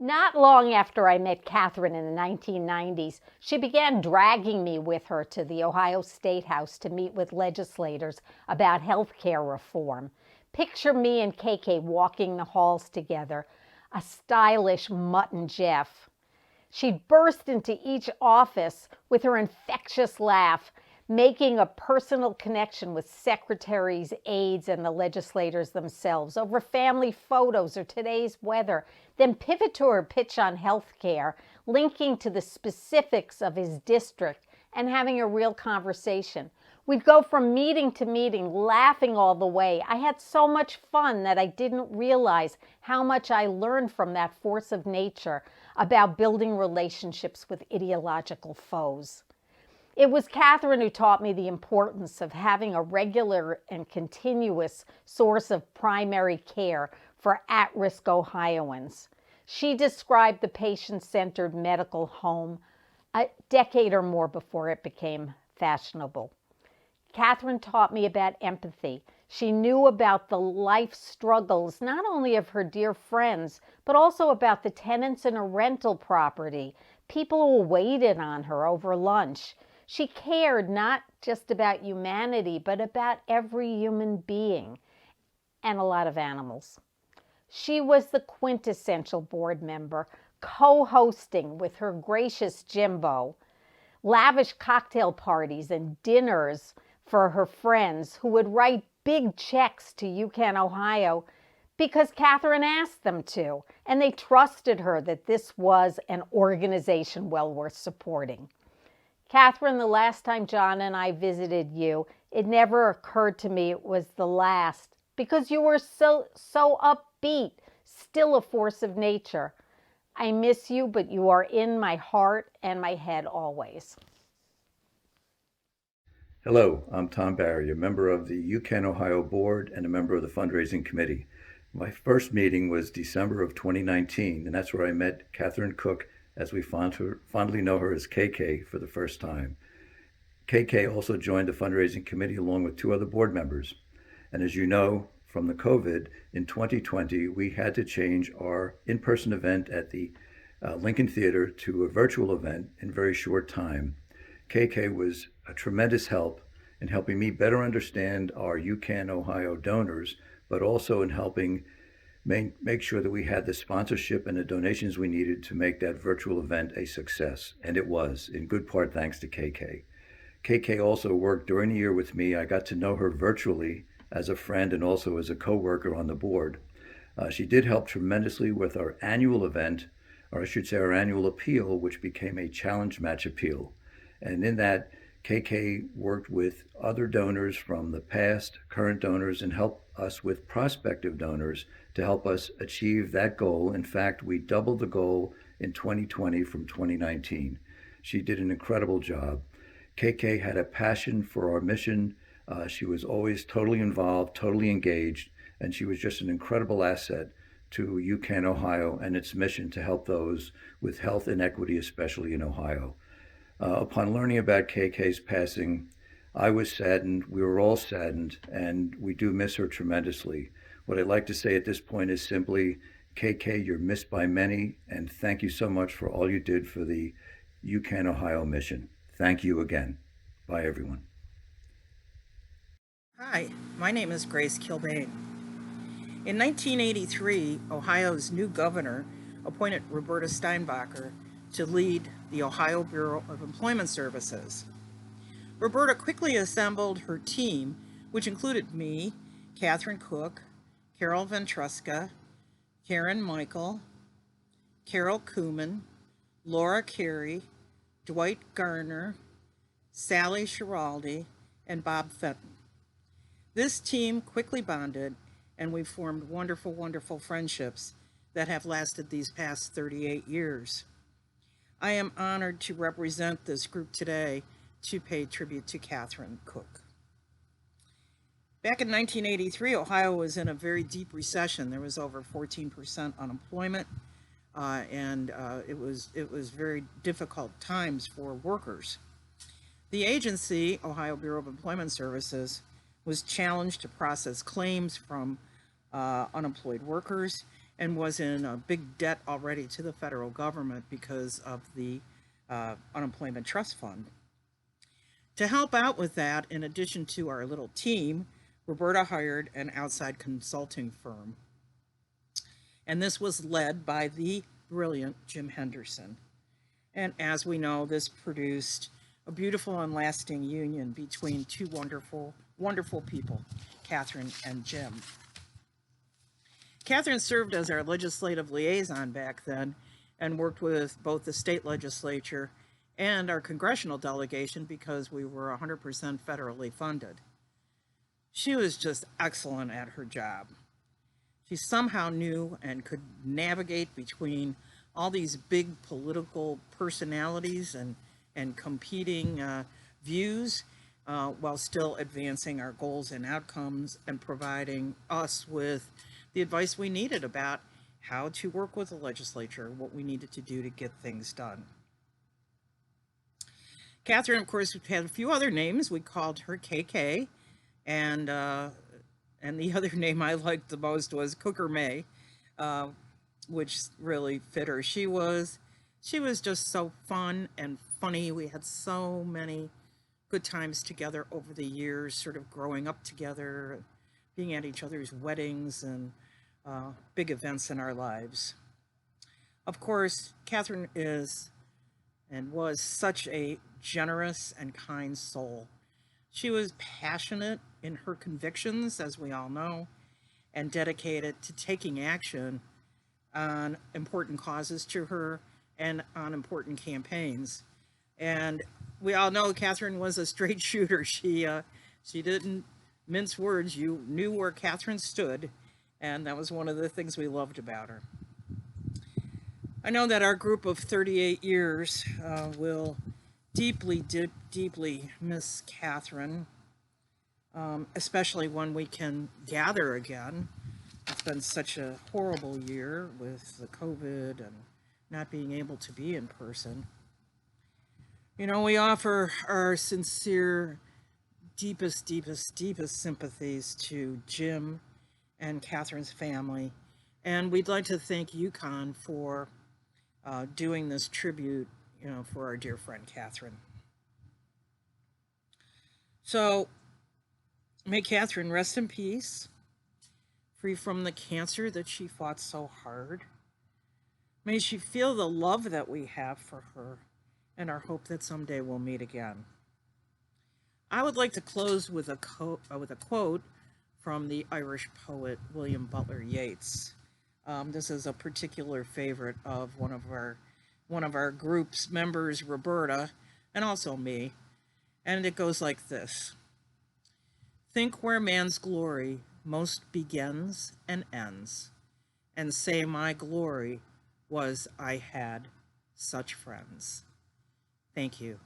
Not long after I met Katherine in the 1990s, she began dragging me with her to the Ohio State House to meet with legislators about health care reform. Picture me and KK walking the halls together, a stylish Mutt and Jeff. She'd burst into each office with her infectious laugh, making a personal connection with secretaries, aides, and the legislators themselves over family photos or today's weather, then pivot to her pitch on health care, linking to the specifics of his district and having a real conversation. We'd go from meeting to meeting, laughing all the way. I had so much fun that I didn't realize how much I learned from that force of nature about building relationships with ideological foes. It was Katherine who taught me the importance of having a regular and continuous source of primary care for at-risk Ohioans. She described the patient-centered medical home a decade or more before it became fashionable. Katherine taught me about empathy. She knew about the life struggles, not only of her dear friends, but also about the tenants in a rental property, people who waited on her over lunch. She cared not just about humanity, but about every human being and a lot of animals. She was the quintessential board member, co-hosting with her gracious Jimbo, lavish cocktail parties and dinners for her friends who would write big checks to UHCAN Ohio because Katherine asked them to, and they trusted her that this was an organization well worth supporting. Katherine, the last time John and I visited you, it never occurred to me it was the last because you were so upbeat, still a force of nature. I miss you, but you are in my heart and my head always. Hello, I'm Tom Barry, a member of the UHCAN Ohio board and a member of the fundraising committee. My first meeting was December of 2019, and that's where I met Katherine Kuck, as we fondly know her as KK, for the first time. KK also joined the fundraising committee along with two other board members. And as you know, from the COVID, in 2020, we had to change our in-person event at the Lincoln Theater to a virtual event in very short time. KK was a tremendous help in helping me better understand our UHCAN Ohio donors, but also in helping make sure that we had the sponsorship and the donations we needed to make that virtual event a success. And it was, in good part thanks to KK. KK also worked during the year with me. I got to know her virtually as a friend and also as a co-worker on the board. She did help tremendously with our annual event, or I should say our annual appeal, which became a challenge match appeal. And in that, KK worked with other donors from the past, current donors, and helped us with prospective donors to help us achieve that goal. In fact, we doubled the goal in 2020 from 2019. She did an incredible job. KK had a passion for our mission. She was always totally involved, totally engaged, and she was just an incredible asset to UHCAN Ohio and its mission to help those with health inequity, especially in Ohio. Upon learning about KK's passing, I was saddened, we were all saddened, and we do miss her tremendously. What I'd like to say at this point is simply, KK, you're missed by many, and thank you so much for all you did for the UHCAN Ohio mission. Thank you again. Bye, everyone. Hi, my name is Grace Kilbane. In 1983, Ohio's new governor appointed Roberta Steinbacher to lead the Ohio Bureau of Employment Services. Roberta quickly assembled her team, which included me, Katherine Kuck, Carol Ventruska, Karen Michael, Carol Kuhlman, Laura Carey, Dwight Garner, Sally Schiraldi, and Bob Fenton. This team quickly bonded, and we formed wonderful, wonderful friendships that have lasted these past 38 years. I am honored to represent this group today to pay tribute to Katherine Kuck. Back in 1983, Ohio was in a very deep recession. There was over 14% unemployment, and it was very difficult times for workers. The agency, Ohio Bureau of Employment Services, was challenged to process claims from unemployed workers and was in a big debt already to the federal government because of the unemployment trust fund. To help out with that, in addition to our little team, Roberta hired an outside consulting firm. And this was led by the brilliant Jim Henderson. And as we know, this produced a beautiful and lasting union between two wonderful, wonderful people, Katherine and Jim. Katherine served as our legislative liaison back then and worked with both the state legislature and our congressional delegation because we were 100% federally funded. She was just excellent at her job. She somehow knew and could navigate between all these big political personalities and competing views while still advancing our goals and outcomes and providing us with the advice we needed about how to work with the legislature, what we needed to do to get things done. Katherine, of course, had a few other names. We called her KK, and the other name I liked the most was Cooker May, which really fit her. She was just so fun and funny. We had so many good times together over the years, sort of growing up together, being at each other's weddings and big events in our lives. Of course, Katherine is and was such a generous and kind soul. She was passionate in her convictions, as we all know, and dedicated to taking action on important causes to her and on important campaigns. And we all know Katherine was a straight shooter. She didn't mince words. You knew where Katherine stood, and that was one of the things we loved about her. I know that our group of 38 years will deeply miss Katherine, especially when we can gather again. It's been such a horrible year with the COVID and not being able to be in person. You know, we offer our sincere, deepest sympathies to Jim and Katherine's family. And we'd like to thank UHCAN for doing this tribute, for our dear friend Katherine. So, may Katherine rest in peace, free from the cancer that she fought so hard. May she feel the love that we have for her and our hope that someday we'll meet again. I would like to close with a quote from the Irish poet William Butler Yeats. This is a particular favorite of one of our group's members, Roberta, and also me. And it goes like this: think where man's glory most begins and ends, and say my glory was I had such friends. Thank you.